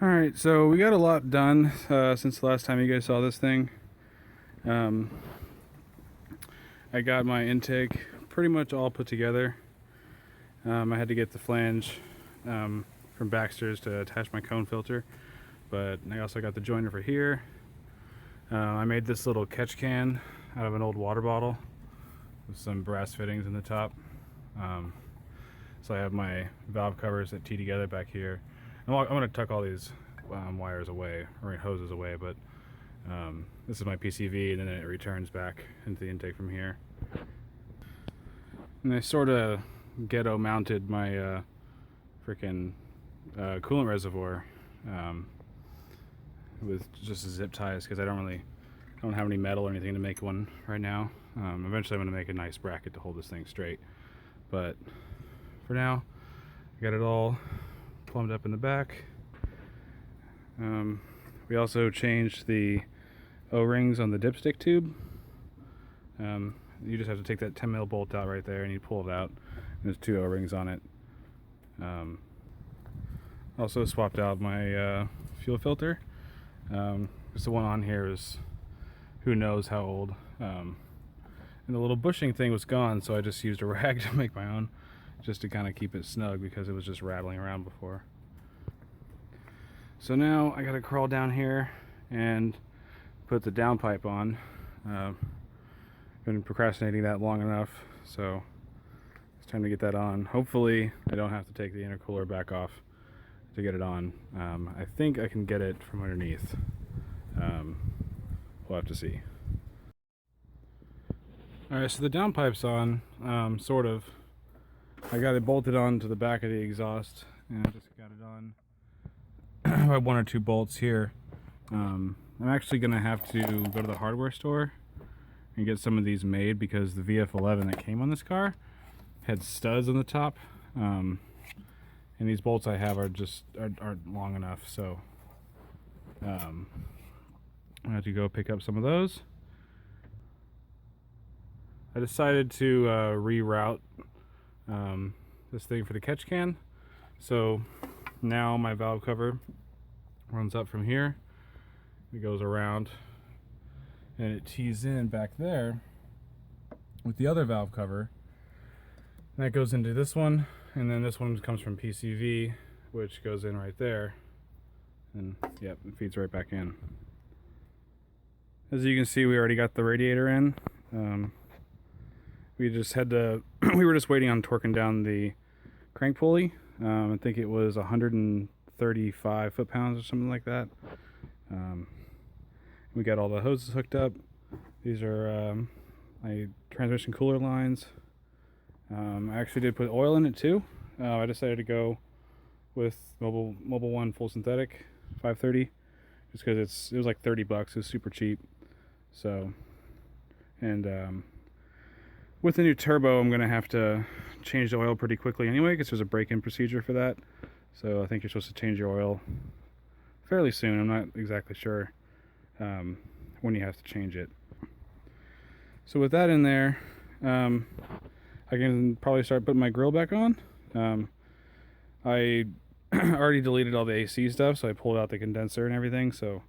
Alright, so we got a lot done since the last time you guys saw this thing. I got my intake pretty much all put together. I had to get the flange from Baxter's to attach my cone filter, but I also got the joiner for here. I made this little catch can out of an old water bottle with some brass fittings in the top. So I have my valve covers that tee together back here. I'm going to tuck all these wires away, or hoses away, but this is my PCV, and then it returns back into the intake from here. And I sort of ghetto mounted my freaking coolant reservoir with just zip ties, because I don't have any metal or anything to make one right now. Eventually I'm going to make a nice bracket to hold this thing straight, but for now I got it all plumbed up in the back. We also changed the O-rings on the dipstick tube. You just have to take that 10mm bolt out right there and you pull it out. There's 2 O-rings on it. Also swapped out my fuel filter. Because the one on here is who knows how old. And the little bushing thing was gone, so I just used a rag to make my own, just to kind of keep it snug because it was just rattling around before. So now I gotta crawl down here and put the downpipe on. Been procrastinating that long enough, so it's time to get that on. Hopefully I don't have to take the intercooler back off to get it on. I think I can get it from underneath. We'll have to see. Alright, so the downpipe's on, sort of. I got it bolted on to the back of the exhaust, and I just got it on. I have 1 or 2 bolts here. I'm actually going to have to go to the hardware store and get some of these made, because the VF11 that came on this car had studs on the top, and these bolts I have aren't long enough, so I have to go pick up some of those. I decided to reroute this thing for the catch can, so now my valve cover runs up from here, it goes around, and it tees in back there with the other valve cover, and that goes into this one, and then this one comes from PCV, which goes in right there, and yep, it feeds right back in. As you can see, we already got the radiator in. We just had to we were just waiting on torquing down the crank pulley. I think it was 135 foot-pounds or something like that. We got all the hoses hooked up. These are my transmission cooler lines. I actually did put oil in it too. I decided to go with Mobil 1 full synthetic 530, just because it was like 30 bucks. It was super cheap. So, and with the new turbo, I'm gonna have to change the oil pretty quickly anyway, because there's a break-in procedure for that. So I think you're supposed to change your oil fairly soon. I'm not exactly sure when you have to change it. So with that in there, I can probably start putting my grill back on. I already deleted all the AC stuff, so I pulled out the condenser and everything, so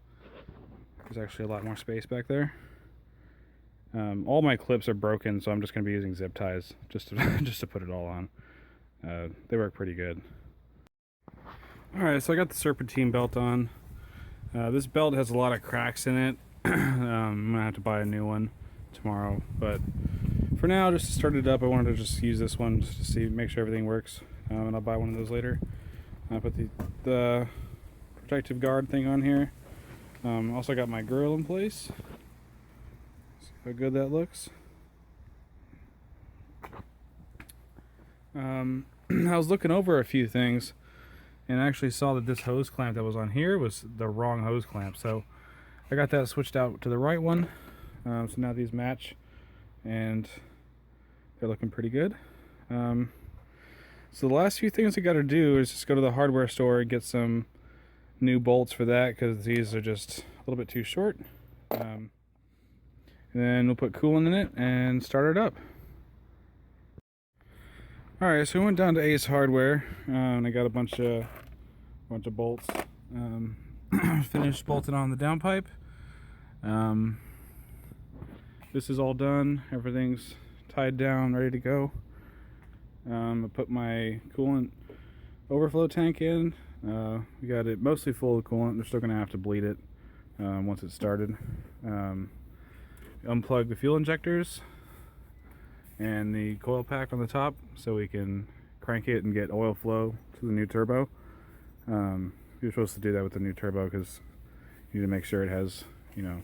there's actually a lot more space back there. All my clips are broken, so I'm just going to be using zip ties just to put it all on. They work pretty good. Alright, so I got the serpentine belt on. This belt has a lot of cracks in it. I'm going to have to buy a new one tomorrow, but for now, just to start it up, I wanted to just use this one just to make sure everything works, and I'll buy one of those later. I put the protective guard thing on here. Also got my grill in place. See how good that looks. I was looking over a few things and I actually saw that this hose clamp that was on here was the wrong hose clamp, so I got that switched out to the right one. So now these match and they're looking pretty good. So the last few things I got to do is just go to the hardware store and get some new bolts for that, because these are just a little bit too short. And then we'll put coolant in it and start it up. Alright, so we went down to Ace Hardware and I got a bunch of bolts. Finished bolting on the downpipe. This is all done. Everything's tied down, ready to go. I put my coolant overflow tank in. We got it mostly full of coolant. They're still going to have to bleed it once it's started. Unplug the fuel injectors and the coil pack on the top so we can crank it and get oil flow to the new turbo. You're supposed to do that with the new turbo because you need to make sure it has, you know,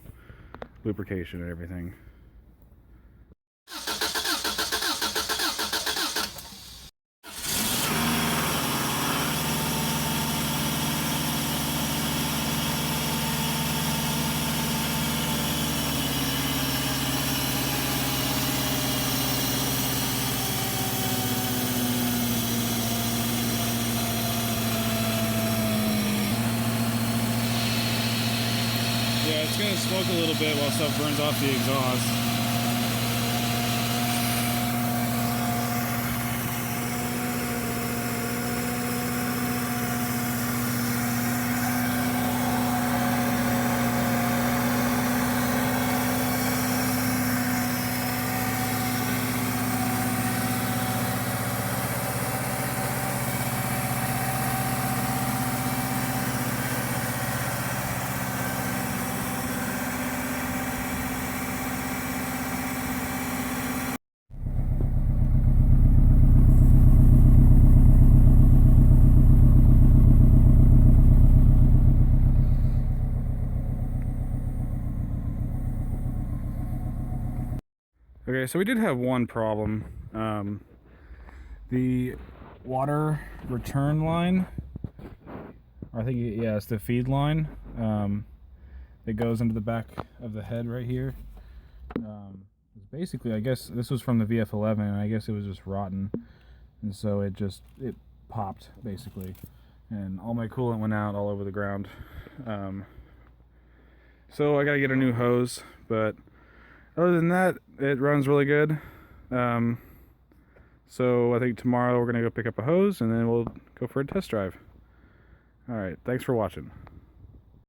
lubrication and everything. Yeah, it's going to smoke a little bit while stuff burns off the exhaust. Okay, so we did have one problem. The water return line, or I think, yeah, it's the feed line that goes into the back of the head right here. Basically, I guess this was from the VF11, and I guess it was just rotten, and so it popped basically, and all my coolant went out all over the ground. So I gotta get a new hose, but other than that, it runs really good. So I think tomorrow we're gonna go pick up a hose and then we'll go for a test drive. Alright, thanks for watching.